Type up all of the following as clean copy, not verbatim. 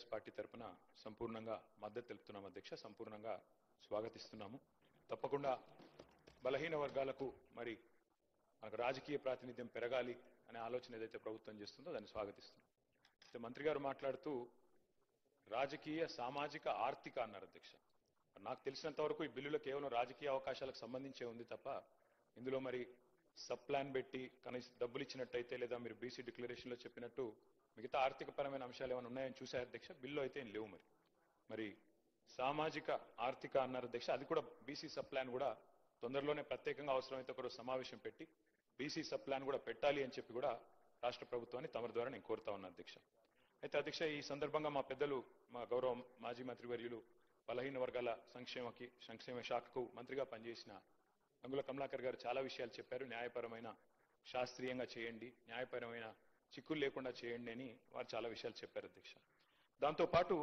TRS party తరఫున సంపూర్ణంగా మద్దతు తెలుపుతున్నాం అధ్యక్ష. సంపూర్ణంగా స్వాగతిస్తున్నాము. తప్పకుండా బలహీన వర్గాలకు మరి మనకు రాజకీయ ప్రాతినిధ్యం పెరగాలి అనే ఆలోచన ఏదైతే ప్రభుత్వం చేస్తుందో దాన్ని స్వాగతిస్తున్నాం. మంత్రి గారు మాట్లాడుతూ రాజకీయ సామాజిక ఆర్థిక అన్నారు అధ్యక్ష. నాకు తెలిసినంత వరకు ఈ బిల్లులో కేవలం రాజకీయ అవకాశాలకు సంబంధించే ఉంది తప్ప ఇందులో మరి సబ్ ప్లాన్ పెట్టి కనీసం డబ్బులు ఇచ్చినట్టయితే లేదా మీరు బీసీ డిక్లరేషన్లో చెప్పినట్టు మిగతా ఆర్థిక పరమైన అంశాలు ఏమైనా ఉన్నాయని చూశారు అధ్యక్ష. బిల్లు అయితే ఏం లేవు. మరి సామాజిక ఆర్థిక అన్నారు అధ్యక్ష. అది కూడా బీసీ సబ్ ప్లాన్ కూడా తొందరలోనే ప్రత్యేకంగా అవసరమైతే ఒకరోజు సమావేశం పెట్టి బీసీ సబ్ ప్లాన్ కూడా పెట్టాలి అని చెప్పి కూడా రాష్ట్ర ప్రభుత్వాన్ని తమ ద్వారా నేను కోరుతా ఉన్నా అధ్యక్ష. అయితే అధ్యక్ష ఈ సందర్భంగా మా పెద్దలు మా గౌరవ మాజీ మంత్రివర్యులు బలహీన వర్గాల సంక్షేమ శాఖకు మంత్రిగా పనిచేసిన గంగుల కమలాకర్ గారు చాలా విషయాలు చెప్పారు. న్యాయపరమైన శాస్త్రీయంగా చేయండి, న్యాయపరమైన చిక్కులు లేకుండా చేయండి అని వారు చాలా విషయాలు చెప్పారు అధ్యక్ష. దాంతోపాటు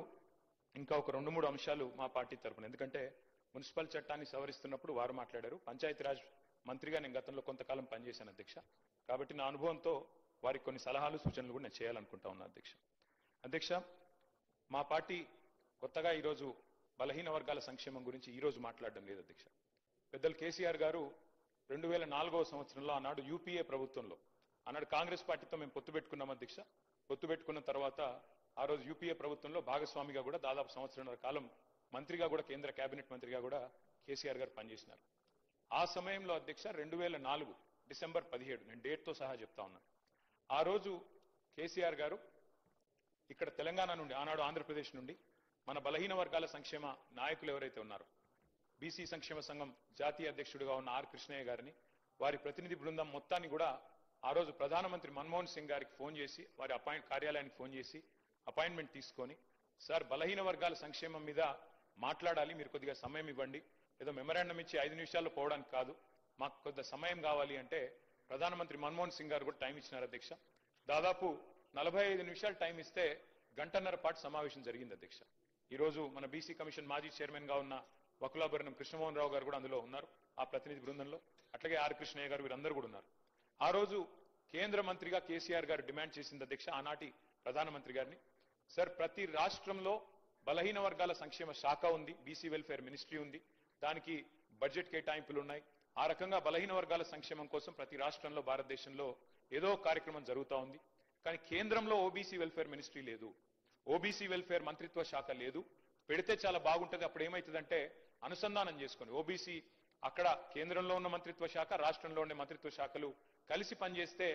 ఇంకా ఒక 2-3 అంశాలు మా పార్టీ తరఫున, ఎందుకంటే మున్సిపల్ చట్టాన్ని సవరిస్తున్నప్పుడు వారు మాట్లాడారు. పంచాయతీరాజ్ మంత్రిగా నేను గతంలో కొంతకాలం పనిచేశాను అధ్యక్ష. కాబట్టి నా అనుభవంతో వారికి కొన్ని సలహాలు సూచనలు కూడా నేను చేయాలనుకుంటా ఉన్నా అధ్యక్ష. అధ్యక్ష మా పార్టీ కొత్తగా ఈరోజు బలహీన వర్గాల సంక్షేమం గురించి ఈరోజు మాట్లాడడం లేదు అధ్యక్ష. పెద్దలు కేసీఆర్ గారు 2004వ సంవత్సరంలో ఆనాడు యూపీఏ ప్రభుత్వంలో ఆనాడు కాంగ్రెస్ పార్టీతో మేము పొత్తు పెట్టుకున్నాం అధ్యక్ష. పొత్తు పెట్టుకున్న తర్వాత ఆ రోజు యూపీఏ ప్రభుత్వంలో భాగస్వామిగా కూడా దాదాపు సంవత్సరంన్నర కాలం మంత్రిగా కూడా కేంద్ర కేబినెట్ మంత్రిగా కూడా కేసీఆర్ గారు పనిచేసినారు. ఆ సమయంలో అధ్యక్ష 2004 డిసెంబర్ 17 నేను డేట్తో సహా చెప్తా ఉన్నాను. ఆ రోజు కేసీఆర్ గారు ఇక్కడ తెలంగాణ నుండి ఆనాడు ఆంధ్రప్రదేశ్ నుండి మన బలహీన వర్గాల సంక్షేమ నాయకులు ఎవరైతే ఉన్నారో బీసీ సంక్షేమ సంఘం జాతీయ అధ్యక్షుడిగా ఉన్న ఆర్ కృష్ణయ్య గారిని వారి ప్రతినిధి బృందం మొత్తాన్ని కూడా ఆ రోజు ప్రధానమంత్రి మన్మోహన్ సింగ్ గారికి ఫోన్ చేసి వారి కార్యాలయానికి ఫోన్ చేసి అపాయింట్మెంట్ తీసుకొని, సార్ బలహీన వర్గాల సంక్షేమం మీద మాట్లాడాలి, మీరు కొద్దిగా సమయం ఇవ్వండి, ఏదో మెమరాండం ఇచ్చి 5 నిమిషాల్లో పోవడానికి కాదు, మాకు కొద్దిగా సమయం కావాలి అంటే ప్రధానమంత్రి మన్మోహన్ సింగ్ గారు కూడా టైం ఇచ్చినారు అధ్యక్ష. దాదాపు 45 నిమిషాలు టైం ఇస్తే గంటన్నర పాటు సమావేశం జరిగింది అధ్యక్ష. ఈరోజు మన బీసీ కమిషన్ మాజీ చైర్మన్ గా ఉన్న వకులాభరణం కృష్ణమోహన్ రావు గారు కూడా అందులో ఉన్నారు ఆ ప్రతినిధి బృందంలో. అట్లాగే ఆర్ కృష్ణయ్య గారు వీరందరూ కూడా ఉన్నారు. ఆ రోజు కేంద్ర మంత్రిగా కేసీఆర్ గారు డిమాండ్ చేసింది అధ్యక్ష ఆనాటి ప్రధానమంత్రి గారిని, సార్ ప్రతి రాష్ట్రంలో బలహీన వర్గాల సంక్షేమ శాఖ ఉంది, బీసీ వెల్ఫేర్ మినిస్ట్రీ ఉంది, దానికి బడ్జెట్ కేటాయింపులు ఉన్నాయి. ఆ రకంగా బలహీన వర్గాల సంక్షేమం కోసం ప్రతి రాష్ట్రంలో భారతదేశంలో ఏదో కార్యక్రమం జరుగుతూ ఉంది. కానీ కేంద్రంలో ఓబీసీ వెల్ఫేర్ మినిస్ట్రీ లేదు, ఓబీసీ వెల్ఫేర్ మంత్రిత్వ శాఖ లేదు. పెడితే చాలా బాగుంటుంది. అప్పుడు ఏమవుతుందంటే అనుసంధానం చేసుకొని ఓబీసీ అక్కడ కేంద్రంలో ఉన్న మంత్రిత్వ శాఖ, రాష్ట్రంలో ఉండే మంత్రిత్వ శాఖలు కలిసి పనిచేస్తే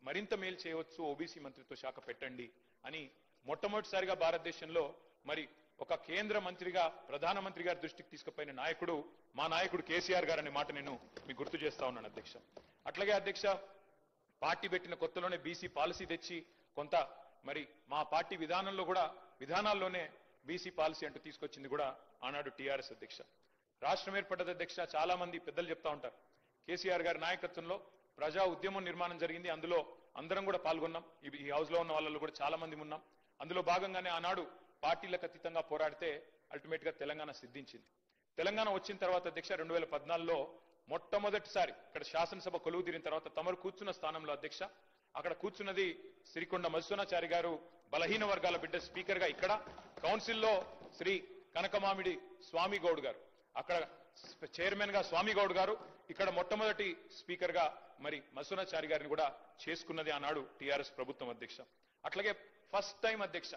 మరింత మేలు చేయవచ్చు, ఓబీసీ మంత్రిత్వ శాఖ పెట్టండి అని మొట్టమొదటిసారిగా భారతదేశంలో మరి ఒక కేంద్ర మంత్రిగా ప్రధానమంత్రి గారి దృష్టికి తీసుకుపోయిన నాయకుడు మా నాయకుడు కేసీఆర్ గారు అనే మాట నేను మీకు గుర్తు చేస్తా ఉన్నాను అధ్యక్ష. అట్లాగే అధ్యక్ష పార్టీ పెట్టిన కొత్తలోనే బీసీ పాలసీ తెచ్చి కొంత మరి మా పార్టీ విధానాల్లోనే బీసీ పాలసీ అంటూ తీసుకొచ్చింది కూడా ఆనాడు టీఆర్ఎస్ అధ్యక్ష. రాష్ట్రం ఏర్పడ్డది అధ్యక్ష. చాలా మంది పెద్దలు చెప్తా ఉంటారు కేసీఆర్ గారి నాయకత్వంలో ప్రజా ఉద్యమం నిర్మాణం జరిగింది, అందులో అందరం కూడా పాల్గొన్నాం. ఈ హౌస్ లో ఉన్న వాళ్ళలో కూడా చాలా మంది ఉన్నాం. అందులో భాగంగానే ఆనాడు పార్టీలకు అతీతంగా పోరాడితే అల్టిమేట్ గా తెలంగాణ సిద్ధించింది. తెలంగాణ వచ్చిన తర్వాత అధ్యక్ష 2014లో మొట్టమొదటిసారి ఇక్కడ శాసనసభ కొలువు తీరిన తర్వాత తమరు కూర్చున్న స్థానంలో అధ్యక్ష అక్కడ కూర్చున్నది శ్రీకొండ మధుసూనాచారి గారు, బలహీన వర్గాల బిడ్డ స్పీకర్ గా. ఇక్కడ కౌన్సిల్లో శ్రీ కనకమామిడి స్వామి గౌడ్ గారు, అక్కడ చైర్మన్ గా స్వామి గౌడ్ గారు, ఇక్కడ మొట్టమొదటి స్పీకర్ గా మరి మధుసూనాచారి గారిని కూడా చేసుకున్నది ఆనాడు టీఆర్ఎస్ ప్రభుత్వం అధ్యక్ష. అట్లాగే ఫస్ట్ టైం అధ్యక్ష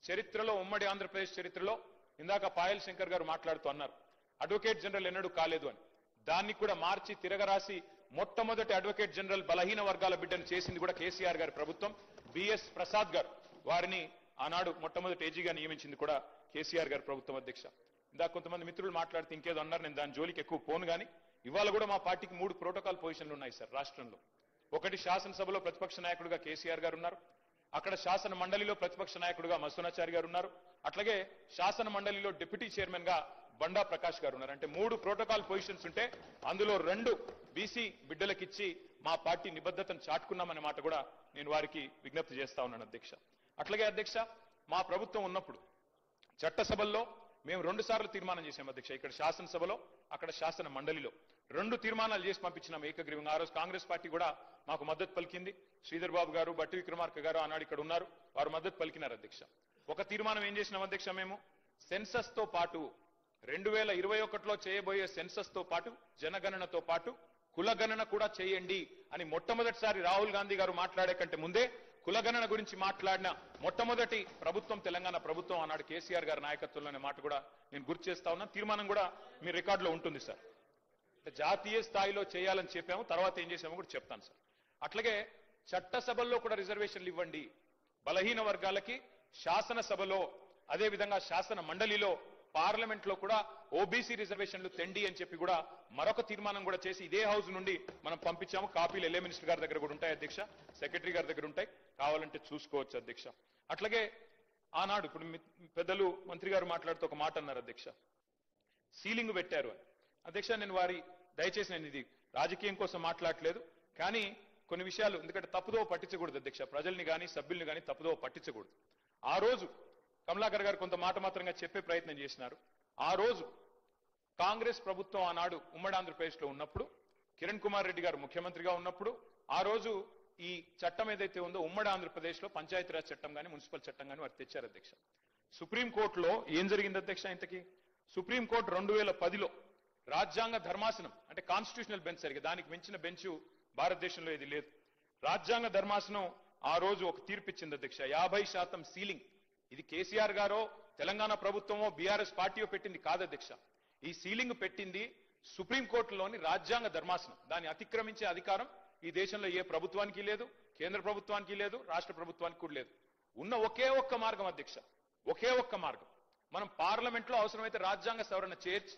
చరిత్రలో, ఉమ్మడి ఆంధ్రప్రదేశ్ చరిత్రలో, ఇందాక పాయల్ శంకర్ గారు మాట్లాడుతూ అన్నారు అడ్వకేట్ జనరల్ ఎన్నడూ కాలేదు అని, దాన్ని కూడా మార్చి తిరగరాసి మొట్టమొదటి అడ్వకేట్ జనరల్ బలహీన వర్గాల బిడ్డను చేసింది కూడా కేసీఆర్ గారి ప్రభుత్వం. బిఎస్ ప్రసాద్ గారు వారిని ఆనాడు మొట్టమొదటి ఏజీగా నియమించింది కూడా కేసీఆర్ గారి ప్రభుత్వం అధ్యక్ష. ఇందాక కొంతమంది మిత్రులు మాట్లాడితే ఇంకేదో అన్నారు, నేను దాని జోలికి ఎక్కువ పోను. కానీ ఇవాళ కూడా మా పార్టీకి 3 ప్రోటోకాల్ పొజిషన్లు ఉన్నాయి సార్ రాష్ట్రంలో. ఒకటి శాసనసభలో ప్రతిపక్ష నాయకుడిగా కేసీఆర్ గారు ఉన్నారు, అక్కడ శాసన మండలిలో ప్రతిపక్ష నాయకుడిగా మధుసూనాచారి గారు ఉన్నారు, అట్లాగే శాసన మండలిలో డిప్యూటీ చైర్మన్ గా బండా ప్రకాష్ గారు ఉన్నారు. అంటే 3 ప్రోటోకాల్ పొజిషన్స్ ఉంటే అందులో 2 బీసీ బిడ్డలకిచ్చి మా పార్టీ నిబద్ధతను చాటుకున్నామనే మాట కూడా నేను వారికి విజ్ఞప్తి చేస్తా ఉన్నాను అధ్యక్ష. అట్లాగే అధ్యక్ష మా ప్రభుత్వం ఉన్నప్పుడు చట్టసభల్లో మేము 2 సార్లు తీర్మానం చేశాం అధ్యక్ష. ఇక్కడ శాసనసభలో, అక్కడ శాసన మండలిలో 2 తీర్మానాలు చేసి పంపించినాం ఏకగ్రీవంగా. ఆ రోజు కాంగ్రెస్ పార్టీ కూడా మాకు మద్దతు పలికింది. శ్రీధర్ బాబు గారు, బట్టి విక్రమార్క గారు ఆనాడు ఇక్కడ ఉన్నారు, వారు మద్దతు పలికినారు అధ్యక్ష. ఒక తీర్మానం ఏం చేసినాం అధ్యక్ష, మేము సెన్సస్ తో పాటు 2021లో చేయబోయే సెన్సస్ తో పాటు జనగణనతో పాటు కులగణన కూడా చేయండి అని మొట్టమొదటిసారి రాహుల్ గాంధీ గారు మాట్లాడే కంటే ముందే కులగణన గురించి మాట్లాడిన మొట్టమొదటి ప్రభుత్వం తెలంగాణ ప్రభుత్వం ఆనాడు కేసీఆర్ గారి నాయకత్వంలోనే మాట కూడా నేను గుర్తు చేస్తా ఉన్నాను. తీర్మానం కూడా మీ రికార్డులో ఉంటుంది సార్. జాతీయ స్థాయిలో చేయాలని చెప్పాము, తర్వాత ఏం చేసామో కూడా చెప్తాను సార్. అట్లాగే చట్టసభల్లో కూడా రిజర్వేషన్లు ఇవ్వండి, బలహీన వర్గాలకి శాసనసభలో అదేవిధంగా శాసన మండలిలో పార్లమెంట్ లో కూడా ఓబీసీ రిజర్వేషన్లు తెండి అని చెప్పి కూడా మరొక తీర్మానం కూడా చేసి ఇదే హౌస్ నుండి మనం పంపించాము. కాపీలు ఎల్ఏ మినిస్టర్ గారి దగ్గర కూడా ఉంటాయి అధ్యక్ష, సెక్రటరీ గారి దగ్గర ఉంటాయి, కావాలంటే చూసుకోవచ్చు అధ్యక్ష. అట్లాగే ఆనాడు ఇప్పుడు పెద్దలు మంత్రి గారు మాట్లాడుతూ ఒక మాట అన్నారు అధ్యక్ష, సీలింగ్ పెట్టారు అని. అధ్యక్ష నేను దయచేసి నేను ఇది రాజకీయం కోసం మాట్లాడట్లేదు, కానీ కొన్ని విషయాలు ఎందుకంటే తప్పుదో పట్టించకూడదు అధ్యక్ష, ప్రజల్ని కానీ సభ్యుల్ని కానీ తప్పుదో పట్టించకూడదు. ఆ రోజు కమలాకర్ గారు కొంత మాట మాత్రంగా చెప్పే ప్రయత్నం చేసినారు. ఆ రోజు కాంగ్రెస్ ప్రభుత్వం ఆనాడు ఉమ్మడి ఆంధ్రప్రదేశ్ లో ఉన్నప్పుడు, కిరణ్ కుమార్ రెడ్డి గారు ముఖ్యమంత్రిగా ఉన్నప్పుడు, ఆ రోజు ఈ చట్టం ఏదైతే ఉందో ఉమ్మడి ఆంధ్రప్రదేశ్ లో పంచాయతీరాజ్ చట్టం కానీ మున్సిపల్ చట్టం కానీ వారు తెచ్చారు అధ్యక్ష. సుప్రీంకోర్టులో ఏం జరిగింది అధ్యక్ష ఇంతకీ? సుప్రీంకోర్టు 2010లో రాజ్యాంగ ధర్మాసనం అంటే కాన్స్టిట్యూషనల్ బెంచ్ సరిగ్గా దానికి మించిన బెంచ్ భారతదేశంలో ఇది లేదు. రాజ్యాంగ ధర్మాసనం ఆ రోజు ఒక తీర్పిచ్చింది అధ్యక్ష, 50% సీలింగ్. ఇది కేసీఆర్ గారో తెలంగాణ ప్రభుత్వమో బీఆర్ఎస్ పార్టీయో పెట్టింది కాదు అధ్యక్ష. ఈ సీలింగ్ పెట్టింది సుప్రీంకోర్టులోని రాజ్యాంగ ధర్మాసనం. దాన్ని అతిక్రమించే అధికారం ఈ దేశంలో ఏ ప్రభుత్వానికి లేదు, కేంద్ర ప్రభుత్వానికి లేదు, రాష్ట్ర ప్రభుత్వానికి కూడా లేదు. ఉన్న ఒకే ఒక్క మార్గం అధ్యక్ష, ఒకే ఒక్క మార్గం, మనం పార్లమెంట్ లో అవసరమైతే రాజ్యాంగ సవరణ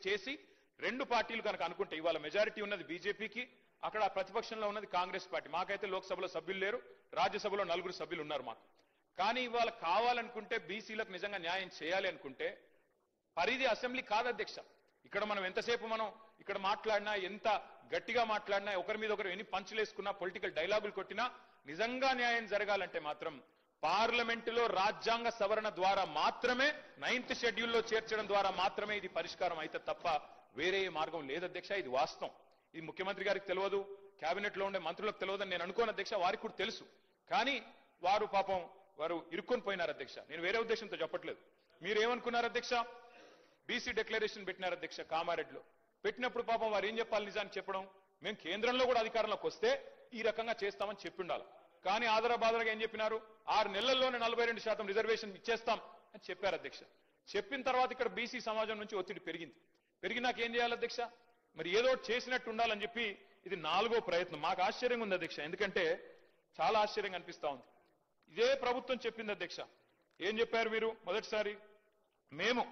చేసి రెండు పార్టీలు కనుక అనుకుంటే, ఇవాళ మెజారిటీ ఉన్నది బీజేపీకి, అక్కడ ప్రతిపక్షంలో ఉన్నది కాంగ్రెస్ పార్టీ. మాకైతే లోక్సభలో సభ్యులు లేరు, రాజ్యసభలో 4 సభ్యులు ఉన్నారు మాకు. కానీ ఇవాళ కావాలనుకుంటే బీసీలకు నిజంగా న్యాయం చేయాలి అనుకుంటే పరిధి అసెంబ్లీ కాదు అధ్యక్ష. ఇక్కడ మనం ఎంతసేపు మనం ఇక్కడ మాట్లాడినా, ఎంత గట్టిగా మాట్లాడినా, ఒకరి మీద ఒకరు ఎన్ని పంచులేసుకున్నా, పొలిటికల్ డైలాగులు కొట్టినా, నిజంగా న్యాయం జరగాలంటే మాత్రం పార్లమెంటులో రాజ్యాంగ సవరణ ద్వారా మాత్రమే, 9th షెడ్యూల్లో చేర్చడం ద్వారా మాత్రమే ఇది పరిష్కారం అయితే తప్ప వేరే మార్గం లేదు అధ్యక్ష. ఇది వాస్తవం. ఇది ముఖ్యమంత్రి గారికి తెలియదు, కేబినెట్ లో ఉండే మంత్రులకు తెలియదు నేను అనుకోను అధ్యక్ష, వారికి కూడా తెలుసు. కానీ వారు పాపం వారు ఇరుక్కొని పోయినారు అధ్యక్ష. నేను వేరే ఉద్దేశంతో చెప్పట్లేదు. మీరు ఏమనుకున్నారు అధ్యక్ష? బీసీ డిక్లరేషన్ పెట్టినారు అధ్యక్ష కామారెడ్డిలో. పెట్టినప్పుడు పాపం వారు ఏం చెప్పాలి? నిజానికి చెప్పడం, మేము కేంద్రంలో కూడా అధికారంలోకి వస్తే ఈ రకంగా చేస్తామని చెప్పి ఉండాలి. కానీ ఆదరబాదరగా ఏం చెప్పినారు? 6 నెలల్లోనే 42% రిజర్వేషన్ ఇచ్చేస్తాం అని చెప్పారు అధ్యక్ష. చెప్పిన తర్వాత ఇక్కడ బీసీ సమాజం నుంచి ఒత్తిడి పెరిగింది. పెరిగినాక ఏం చేయాలి అధ్యక్ష? మరి ఏదో చేసినట్టు ఉండాలని చెప్పి ఇది 4వ ప్రయత్నం. మాకు ఆశ్చర్యంగా ఉంది అధ్యక్ష, ఎందుకంటే చాలా ఆశ్చర్యంగా అనిపిస్తా ఉంది. ఇదే ప్రభుత్వం చెప్పింది అధ్యక్ష. ఏం చెప్పారు మీరు? మొదటిసారి మేము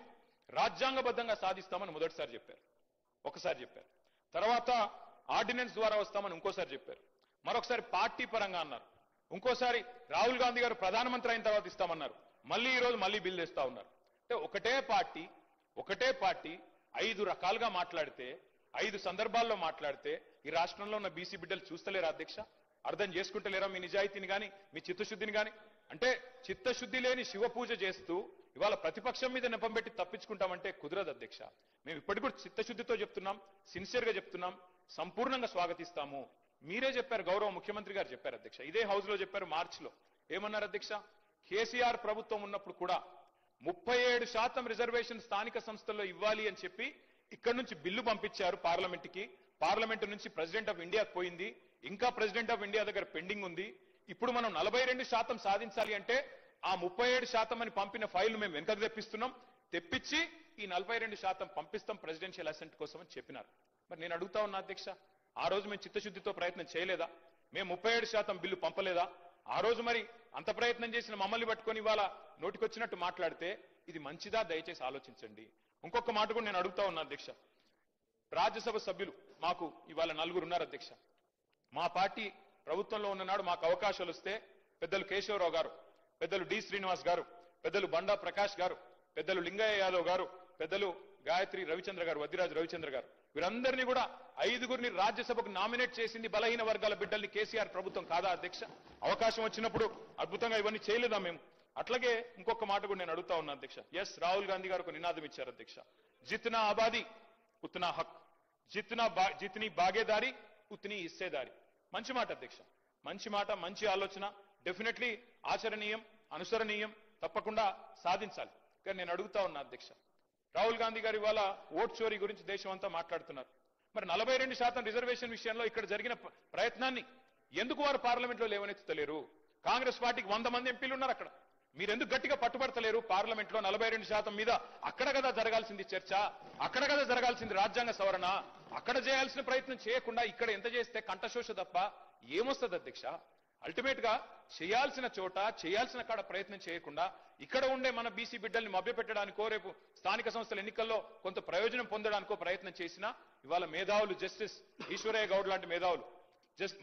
రాజ్యాంగబద్ధంగా సాధిస్తామని మొదటిసారి చెప్పారు, ఒకసారి చెప్పారు. తర్వాత ఆర్డినెన్స్ ద్వారా వస్తామని ఇంకోసారి చెప్పారు. మరొకసారి పార్టీ పరంగా అన్నారు. ఇంకోసారి రాహుల్ గాంధీ గారు ప్రధానమంత్రి అయిన తర్వాత ఇస్తామన్నారు. మళ్ళీ ఈ రోజు మళ్ళీ బిల్ తెస్తా ఉన్నారు. అంటే ఒకటే పార్టీ 5 రకాలుగా మాట్లాడితే, 5 సందర్భాల్లో మాట్లాడితే ఈ రాష్ట్రంలో ఉన్న బీసీ బిడ్డలు చూస్తలేరా అధ్యక్ష? అర్థం చేసుకుంటలేరా మీ నిజాయితీని గాని, మీ చిత్తశుద్ధిని గాని? అంటే చిత్తశుద్ధి లేని శివ పూజ చేస్తూ ఇవాళ ప్రతిపక్షం మీద నెపం పెట్టి తప్పించుకుంటామంటే కుదరదు అధ్యక్ష. మేము ఇప్పటికి కూడా చిత్తశుద్ధితో చెప్తున్నాం, సిన్సియర్ గా చెప్తున్నాం, సంపూర్ణంగా స్వాగతిస్తాము. మీరే చెప్పారు, గౌరవ ముఖ్యమంత్రి గారు చెప్పారు అధ్యక్ష, ఇదే హౌస్ లో చెప్పారు మార్చిలో. ఏమన్నారు అధ్యక్ష? కేసీఆర్ ప్రభుత్వం ఉన్నప్పుడు కూడా 37% రిజర్వేషన్ స్థానిక సంస్థల్లో ఇవ్వాలి అని చెప్పి ఇక్కడ నుంచి బిల్లు పంపించారు పార్లమెంట్ కి. పార్లమెంట్ నుంచి ప్రెసిడెంట్ ఆఫ్ ఇండియాకి పోయింది, ఇంకా ప్రెసిడెంట్ ఆఫ్ ఇండియా దగ్గర పెండింగ్ ఉంది. ఇప్పుడు మనం 42% సాధించాలి అంటే ఆ 37% అని పంపిన ఫైల్ మేము వెనకకు తెప్పించి ఈ 42% పంపిస్తాం ప్రెసిడెన్షియల్ అసెంట్ కోసం అని చెప్పినారు. మరి నేను అడుగుతా ఉన్నా అధ్యక్ష, ఆ రోజు మేము చిత్తశుద్ధితో ప్రయత్నం చేయలేదా? మేము 37% బిల్లు పంపలేదా? ఆ రోజు మరి అంత ప్రయత్నం చేసిన మమ్మల్ని పట్టుకొని ఇవాళ నోటికొచ్చినట్టు మాట్లాడితే ఇది మంచిదా? దయచేసి ఆలోచించండి. ఇంకొక మాట కూడా నేను అడుగుతా ఉన్నా అధ్యక్ష. రాజ్యసభ సభ్యులు మాకు ఇవాళ 4 ఉన్నారు అధ్యక్ష. మా పార్టీ ప్రభుత్వంలో ఉన్ననాడు మాకు అవకాశాలు వస్తే పెద్దలు కేశవరావు గారు, పెద్దలు డి శ్రీనివాస్ గారు, పెద్దలు బండా ప్రకాష్ గారు, పెద్దలు లింగయ్య యాదవ్ గారు, పెద్దలు గాయత్రి రవిచంద్ర గారు, వద్దిరాజు రవిచంద్ర గారు, వీరందరినీ కూడా 5గురిని రాజ్యసభకు నామినేట్ చేసింది బలహీన వర్గాల బిడ్డల్ని కేసీఆర్ ప్రభుత్వం కాదా అధ్యక్ష? అవకాశం వచ్చినప్పుడు అద్భుతంగా ఇవన్నీ చేయలేదా మేము? అట్లాగే ఇంకొక మాట కూడా నేను అడుగుతా ఉన్నా అధ్యక్ష. ఎస్, రాహుల్ గాంధీ గారు ఒక నినాదం ఇచ్చారు అధ్యక్ష, జిత్నా ఆబాదీ ఉత్నా హక్, జిత్నీ బాగేదారి ఉత్నీ హిస్సేదారి. మంచి మాట అధ్యక్ష, మంచి మాట, మంచి ఆలోచన, డెఫినెట్లీ ఆచరణీయం, అనుసరణీయం. తప్పకుండా సాధించాలి. కానీ నేను అడుగుతా ఉన్నా అధ్యక్ష, రాహుల్ గాంధీ గారు ఇవాళ ఓట్ చోరీ గురించి దేశం అంతా మాట్లాడుతున్నారు. మరి 42% రిజర్వేషన్ విషయంలో ఇక్కడ జరిగిన ప్రయత్నాన్ని ఎందుకు వారు పార్లమెంట్లో లేవనెత్తలేరు? కాంగ్రెస్ పార్టీకి 100 మంది ఎంపీలు ఉన్నారు అక్కడ. మీరెందుకు గట్టిగా పట్టుబడతలేరు? పార్లమెంట్లో 42% మీద అక్కడ కదా జరగాల్సింది చర్చ, అక్కడ కదా జరగాల్సింది రాజ్యాంగ సవరణ. అక్కడ చేయాల్సిన ప్రయత్నం చేయకుండా ఇక్కడ ఎంత చేస్తే కంఠశోష తప్ప ఏమొస్తుంది అధ్యక్ష? అల్టిమేట్ గా చేయాల్సిన చోట చేయాల్సిన కాడ ప్రయత్నం చేయకుండా ఇక్కడ ఉండే మన బీసీ బిడ్డల్ని మభ్యపెట్టడానికో రేపు స్థానిక సంస్థల ఎన్నికల్లో కొంత ప్రయోజనం పొందడానికో ప్రయత్నం చేసినా ఇవాళ మేధావులు జస్టిస్ ఈశ్వరయ్య గౌడ్ లాంటి మేధావులు,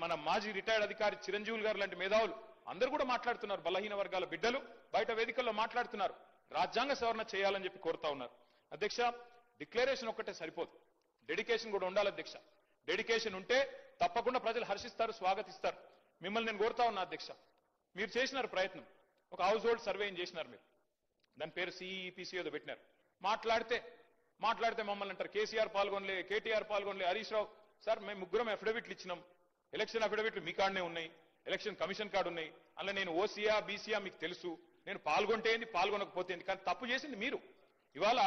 మన మాజీ రిటైర్డ్ అధికారి చిరంజీవులు గారు లాంటి మేధావులు అందరూ కూడా మాట్లాడుతున్నారు. బలహీన వర్గాల బిడ్డలు బయట వేదికల్లో మాట్లాడుతున్నారు. రాజ్యాంగ సవరణ చేయాలని చెప్పి కోరుతా ఉన్నారు. అధ్యక్ష, డిక్లరేషన్ ఒక్కటే సరిపోదు, డెడికేషన్ కూడా ఉండాలి అధ్యక్ష. డెడికేషన్ ఉంటే తప్పకుండా ప్రజలు హర్షిస్తారు, స్వాగతిస్తారు. మిమ్మల్ని నేను కోరుతా ఉన్నా అధ్యక్ష, మీరు చేసినారు ప్రయత్నం, ఒక హౌస్ హోల్డ్ సర్వేని చేసినారు మీరు, దాని పేరు సిఈపిసి ఏదో పెట్టినారు. మాట్లాడితే మమ్మల్ని అంటారు కేసీఆర్ పాల్గొనలే, కేటీఆర్ పాల్గొనలే, హరీష్ రావు. సార్ మేము ముగ్గురం అఫిడవిట్లు ఇచ్చినాం, ఎలక్షన్ అఫిడవిట్లు మీ కాడనే ఉన్నాయి, ఎలక్షన్ కమిషన్ కార్డు ఉన్నాయి. అలా నేను ఓసీయా బీసీయా మీకు తెలుసు, నేను పాల్గొంటే ఏంది పాల్గొనకపోతే ఏంది, కానీ తప్పు చేసింది మీరు. ఇవాళ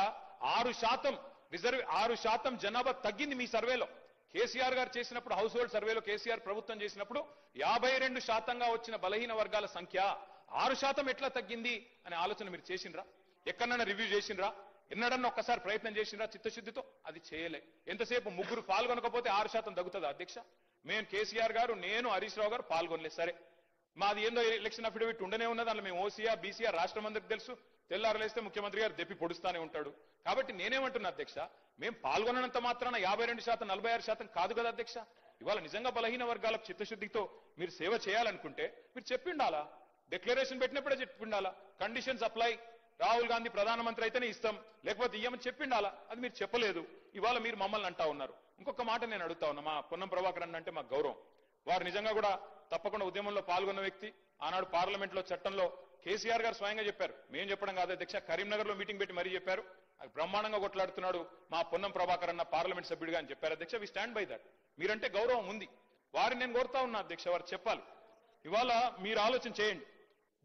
6% జనాభా తగ్గింది మీ సర్వేలో. కేసీఆర్ గారు చేసినప్పుడు హౌస్ హోల్డ్ సర్వేలో కేసీఆర్ ప్రభుత్వం చేసినప్పుడు 52%గా వచ్చిన బలహీన వర్గాల సంఖ్య 6% ఎట్లా తగ్గింది అనే ఆలోచన మీరు చేసిండ్రా? ఎక్కడన్నా రివ్యూ చేసిండ్రా? ఎన్నడన్నా ఒక్కసారి ప్రయత్నం చేసిండ్రా చిత్తశుద్ధితో? అది చేయలే. ఎంతసేపు ముగ్గురు పాల్గొనకపోతే 6% తగ్గుతుందా అధ్యక్ష? మేము కేసీఆర్ గారు, నేను, హరీష్ రావు గారు పాల్గొనలేదు. సరే, మాది ఏందో ఎలక్షన్ అఫిడవిట్ ఉండనే ఉన్నది, అందులో మేము ఓసీఆర్ బీసీఆర్ రాష్ట్రం అందరికి తెలుసు. తెల్లారలేస్తే ముఖ్యమంత్రి గారు దెప్పి పొడుస్తానే ఉంటాడు. కాబట్టి నేనేమంటున్నా అధ్యక్ష, మేము పాల్గొనంత మాత్రాన 52% 46% కాదు కదా అధ్యక్ష. ఇవాళ నిజంగా బలహీన వర్గాలకు చిత్తశుద్ధితో మీరు సేవ చేయాలనుకుంటే మీరు చెప్పిండాలా, డిక్లరేషన్ పెట్టినప్పుడే చెప్పిండాలా. కండిషన్స్ అప్లై, రాహుల్ గాంధీ ప్రధానమంత్రి అయితేనే ఇస్తాం, లేకపోతే ఇయ్యమని చెప్పిండాలా. అది మీరు చెప్పలేదు. ఇవాళ మీరు మమ్మల్ని అంటా ఉన్నారు. ఇంకొక మాట నేను అడుగుతా ఉన్నా, మా పొన్నం ప్రభాకర్ అన్న అంటే మాకు గౌరవం. వారు నిజంగా కూడా తప్పకుండా ఉద్యమంలో పాల్గొన్న వ్యక్తి. ఆనాడు పార్లమెంట్ లో చట్టంలో కేసీఆర్ గారు స్వయంగా చెప్పారు, మేము చెప్పడం కాదు అధ్యక్ష, కరీంనగర్ లో మీటింగ్ పెట్టి మరీ చెప్పారు. బ్రహ్మాండంగా కొట్లాడుతున్నాడు మా పొన్నం ప్రభాకర్ అన్న పార్లమెంట్ సభ్యుడిగా అని చెప్పారు అధ్యక్ష. We stand by that. మీరంటే గౌరవం ఉంది. వారిని నేను కోరుతా ఉన్నా అధ్యక్ష, వారు చెప్పాలి. ఇవాళ మీరు ఆలోచన చేయండి.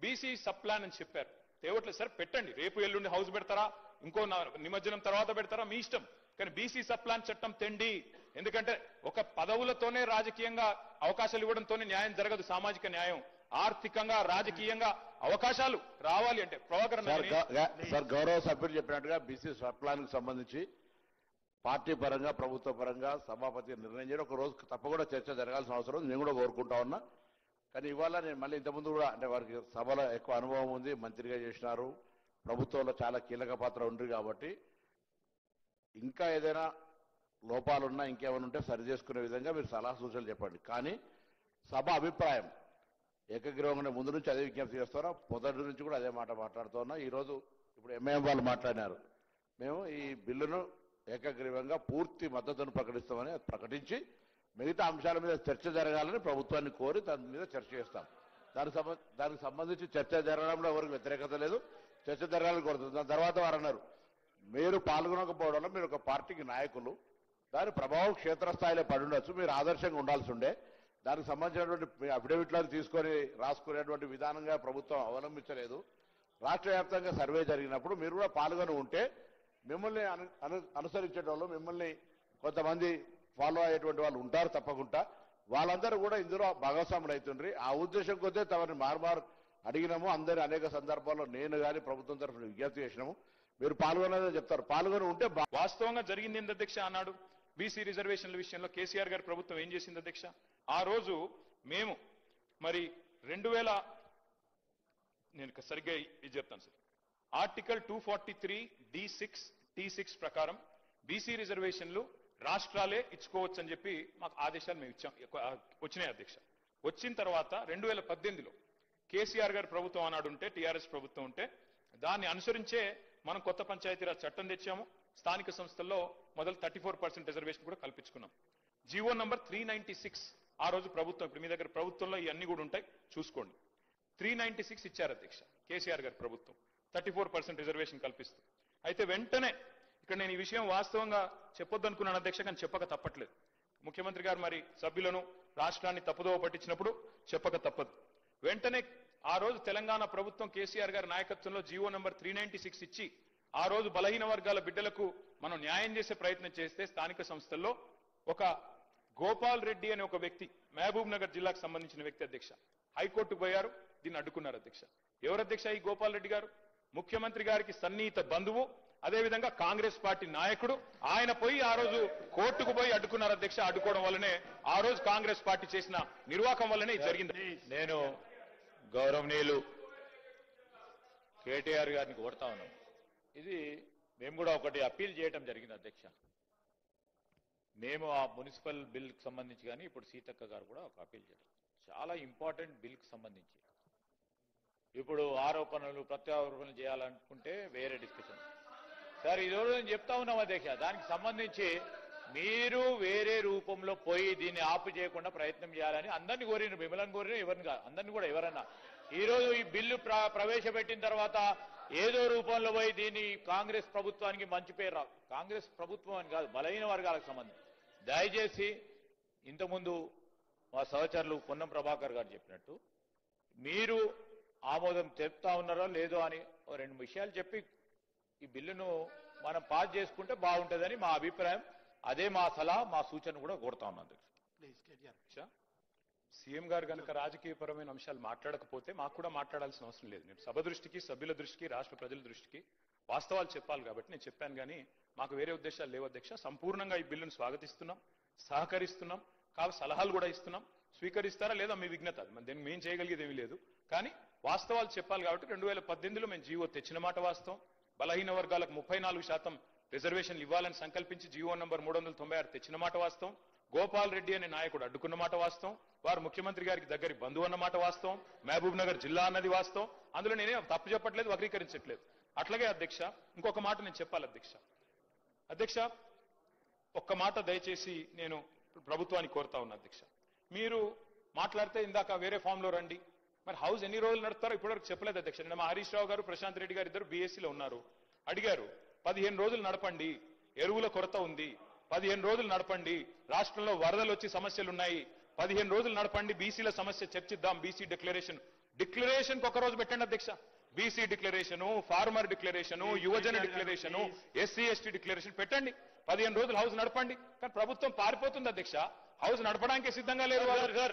బీసీ సబ్ ప్లాన్ అని చెప్పారు, తేవట్లేదు సార్, పెట్టండి. రేపు ఎల్లుండి హౌస్ పెడతారా, ఇంకో నిమజ్జనం తర్వాత పెడతారా, మీ ఇష్టం. కానీ బీసీ సబ్ ప్లాన్ చట్టం తెండి. ఎందుకంటే ఒక పదవులతోనే రాజకీయంగా అవకాశాలు ఇవ్వడంతోనే న్యాయం జరగదు. సామాజిక న్యాయం, ఆర్థికంగా, రాజకీయంగా అవకాశాలు రావాలి అంటే సార్ గౌరవ సభ్యులు చెప్పినట్టుగా బీసీ సబ్ ప్లాన్ కు సంబంధించి పార్టీ పరంగా ప్రభుత్వ పరంగా సభాపతి నిర్ణయం చేయడం ఒక రోజు తప్పకుండా చర్చ జరగాల్సిన అవసరం నేను కూడా కోరుకుంటా ఉన్నా. కానీ ఇవాళ నేను మళ్ళీ ఇంతకుముందు కూడా అంటే వారికి సభలో ఎక్కువ అనుభవం ఉంది, మంత్రిగా చేసినారు, ప్రభుత్వంలో చాలా కీలక పాత్ర ఉంది కాబట్టి ఇంకా ఏదైనా లోపాలున్నా ఇంకేమైనా ఉంటే సరి చేసుకునే విధంగా మీరు సలహా సూచనలు చెప్పండి. కానీ సభ అభిప్రాయం ఏకగ్రీవంగానే ముందు నుంచి అదే విజ్ఞప్తి చేస్తారా, మొదటి నుంచి కూడా అదే మాట మాట్లాడుతూ ఉన్నా. ఈరోజు ఇప్పుడు ఎంఐఎం వాళ్ళు మాట్లాడినారు, మేము ఈ బిల్లును ఏకగ్రీవంగా పూర్తి మద్దతును ప్రకటిస్తామని ప్రకటించి మిగతా అంశాల మీద చర్చ జరగాలని ప్రభుత్వాన్ని కోరి దాని మీద చర్చ చేస్తాం. దానికి సంబంధించి చర్చ జరగడంలో ఎవరికి వ్యతిరేకత లేదు, చర్చ జరగాలని కోరుతుంది. దాని తర్వాత వారు అన్నారు, మీరు పాల్గొనకపోవడంలో మీరు ఒక పార్టీకి నాయకులు, దాని ప్రభావం క్షేత్రస్థాయిలో పడి ఉండొచ్చు, మీరు ఆదర్శంగా ఉండాల్సి ఉండే. దానికి సంబంధించినటువంటి అఫిడవిట్లను తీసుకొని రాసుకునేటువంటి విధానంగా ప్రభుత్వం అవలంబించలేదు. రాష్ట్ర వ్యాప్తంగా సర్వే జరిగినప్పుడు మీరు కూడా పాల్గొని ఉంటే మిమ్మల్ని అనుసరించేటోళ్ళు, మిమ్మల్ని కొంతమంది ఫాలో అయ్యేటువంటి వాళ్ళు ఉంటారు తప్పకుండా. వాళ్ళందరూ కూడా ఇందులో భాగస్వాములు అవుతుండ్రి. ఆ ఉద్దేశం కొద్దే తమని మారుమారు అడిగినాము. అందరి అనేక సందర్భాల్లో నేను కానీ ప్రభుత్వం తరఫున విజ్ఞప్తి చేసినాము. మీరు పాల్గొనలేదని చెప్తారు, పాల్గొని ఉంటే వాస్తవంగా జరిగింది ఏంది అధ్యక్ష? ఆనాడు బీసీ రిజర్వేషన్ల విషయంలో కేసీఆర్ గారి ప్రభుత్వం ఏం చేసింది అధ్యక్ష? ఆ రోజు మేము మరి 2000 నేను సరిగ్గా ఇది చెప్తాను సార్, ఆర్టికల్ 243D6T6 ప్రకారం బీసీ రిజర్వేషన్లు రాష్ట్రాలే ఇచ్చుకోవచ్చు అని చెప్పి మాకు ఆదేశాలు మేము ఇచ్చాం, వచ్చినాయి అధ్యక్ష. వచ్చిన తర్వాత 2018లో కేసీఆర్ గారి ప్రభుత్వం ఆనాడు ఉంటే, టీఆర్ఎస్ ప్రభుత్వం ఉంటే, దాన్ని అనుసరించే మనం కొత్త పంచాయతీరాజ్ చట్టం తెచ్చాము. స్థానిక సంస్థల్లో మొదలు 34% రిజర్వేషన్ కూడా కల్పించుకున్నాం. జీవో నంబర్ 396 ఆ రోజు ప్రభుత్వం, ఇప్పుడు మీ దగ్గర ప్రభుత్వంలో ఇవన్నీ కూడా ఉంటాయి చూసుకోండి, 396 ఇచ్చారు అధ్యక్ష కేసీఆర్ గారి ప్రభుత్వం, 34% రిజర్వేషన్ కల్పిస్తూ. అయితే వెంటనే ఇక్కడ నేను ఈ విషయం వాస్తవంగా చెప్పొద్దు అనుకున్నాను అధ్యక్ష, కానీ చెప్పక తప్పట్లేదు. ముఖ్యమంత్రి గారు మరి సభ్యులను రాష్ట్రాన్ని తప్పుదోవ పట్టించినప్పుడు చెప్పక తప్పదు. వెంటనే ఆ రోజు తెలంగాణ ప్రభుత్వం కేసీఆర్ గారి నాయకత్వంలో జీవో నంబర్ 396 ఇచ్చి ఆ రోజు బలహీన వర్గాల బిడ్డలకు మనం న్యాయం చేసే ప్రయత్నం చేస్తే స్థానిక సంస్థల్లో ఒక గోపాల్ రెడ్డి అనే ఒక వ్యక్తి మహబూబ్ నగర్ జిల్లాకు సంబంధించిన వ్యక్తి అధ్యక్ష హైకోర్టుకు పోయారు, దీన్ని అడ్డుకున్నారు అధ్యక్ష. ఎవరు అధ్యక్ష ఈ గోపాల్ రెడ్డి గారు? ముఖ్యమంత్రి గారికి సన్నిహిత బంధువు, అదేవిధంగా కాంగ్రెస్ పార్టీ నాయకుడు. ఆయన పోయి ఆ రోజు కోర్టుకు పోయి అడ్డుకున్నారు అధ్యక్ష. అడ్డుకోవడం వల్లనే ఆ రోజు కాంగ్రెస్ పార్టీ చేసిన నిర్వాకం వల్లనే ఇది జరిగింది. నేను గౌరవనీయులు కేటీఆర్ గారిని కోరుతా ఉన్నాం. ఇది మేము కూడా ఒకటి అప్పీల్ చేయడం జరిగింది అధ్యక్ష. మేము ఆ మున్సిపల్ బిల్కి సంబంధించి కానీ ఇప్పుడు సీతక్క గారు కూడా ఒక అప్పీల్ చేయడం చాలా ఇంపార్టెంట్ బిల్కి సంబంధించి. ఇప్పుడు ఆరోపణలు ప్రత్యారోపణలు చేయాలనుకుంటే వేరే డిస్కషన్. సార్ ఈరోజు నేను చెప్తా ఉన్నాం అధ్యక్ష, దానికి సంబంధించి మీరు వేరే రూపంలో పోయి దీన్ని ఆపు చేయకుండా ప్రయత్నం చేయాలని అందరినీ కోరిన, మిమ్మల్ని కోరిన, ఎవరిని కాదు, అందరినీ కూడా ఎవరన్నా ఈరోజు ఈ బిల్లు ప్రవేశపెట్టిన తర్వాత ఏదో రూపంలో పోయి దీన్ని కాంగ్రెస్ ప్రభుత్వానికి మంచి పేరు రాదు. కాంగ్రెస్ ప్రభుత్వం అని కాదు, బలహీన వర్గాలకు సంబంధించి దయచేసి ఇంతకుముందు మా సహచరులు పొన్నం ప్రభాకర్ గారు చెప్పినట్టు మీరు ఆమోదం తెలుపుతా ఉన్నారో లేదో అని రెండు విషయాలు చెప్పి ఈ బిల్లును మనం పాస్ చేసుకుంటే బాగుంటుందని మా అభిప్రాయం. అదే మా సలహా, మా సూచన కూడా కోరుతా ఉన్నాను అధ్యక్ష. సీఎం గారు కనుక రాజకీయపరమైన అంశాలు మాట్లాడకపోతే మాకు కూడా మాట్లాడాల్సిన అవసరం లేదు. నేను సభ దృష్టికి, సభ్యుల దృష్టికి, రాష్ట్ర ప్రజల దృష్టికి వాస్తవాలు చెప్పాలి కాబట్టి నేను చెప్పాను. కానీ మాకు వేరే ఉద్దేశాలు లేవు అధ్యక్ష. సంపూర్ణంగా ఈ బిల్లును స్వాగతిస్తున్నాం, సహకరిస్తున్నాం, సలహాలు కూడా ఇస్తున్నాం. స్వీకరిస్తారా లేదా మీ విజ్ఞత, దీన్ని మేము చేయగలిగేది ఏమీ లేదు. కానీ వాస్తవాలు చెప్పాలి కాబట్టి 2018లో మేము జీవో తెచ్చిన మాట వాస్తవం. బలహీన వర్గాలకు 34% రిజర్వేషన్లు ఇవ్వాలని సంకల్పించి జీవో నంబర్ 396 తెచ్చిన మాట వాస్తవం. గోపాల్ రెడ్డి అనే నాయకుడు అడ్డుకున్న మాట వాస్తవం. వారు ముఖ్యమంత్రి గారికి దగ్గరి బంధువు అన్న మాట వాస్తవం. మహబూబ్ నగర్ జిల్లా అన్నది వాస్తవం. అందులో నేనేం తప్పు చెప్పట్లేదు, వక్రీకరించట్లేదు. అట్లాగే అధ్యక్ష ఇంకొక మాట నేను చెప్పాలి అధ్యక్ష. ఒక్క మాట దయచేసి నేను ప్రభుత్వాన్ని కోరుతా ఉన్నా అధ్యక్ష. మీరు మాట్లాడితే ఇందాక వేరే ఫామ్ లో రండి, మరి హౌస్ ఎన్ని రోజులు నడుస్తారో ఇప్పటివరకు చెప్పలేదు అధ్యక్ష. నిన్న మా హరీష్ రావు గారు, ప్రశాంత్ రెడ్డి గారు ఇద్దరు బీఎస్సీలో ఉన్నారు. అడిగారు 15 రోజులు నడపండి, ఎరువుల కొరత ఉంది, 15 రోజులు నడపండి, రాష్ట్రంలో వరదలు వచ్చి సమస్యలు ఉన్నాయి, 15 రోజులు నడపండి, బీసీల సమస్య చర్చిద్దాం, బీసీ డిక్లరేషన్ ఒక రోజు పెట్టండి అధ్యక్ష. బీసీ డిక్లరేషను, ఫార్మర్ డిక్లరేషను, యువజన డిక్లరేషను, ఎస్సీ ఎస్టీ డిక్లరేషన్ పెట్టండి. 15 రోజులు హౌస్ నడపండి. కానీ ప్రభుత్వం పారిపోతుంది అధ్యక్ష, హౌస్ నడపడానికి సిద్ధంగా లేరు.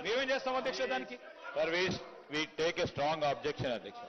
మేమేం చేస్తాం అధ్యక్ష దానికి? Sir we take a strong objection అధ్యక్ష.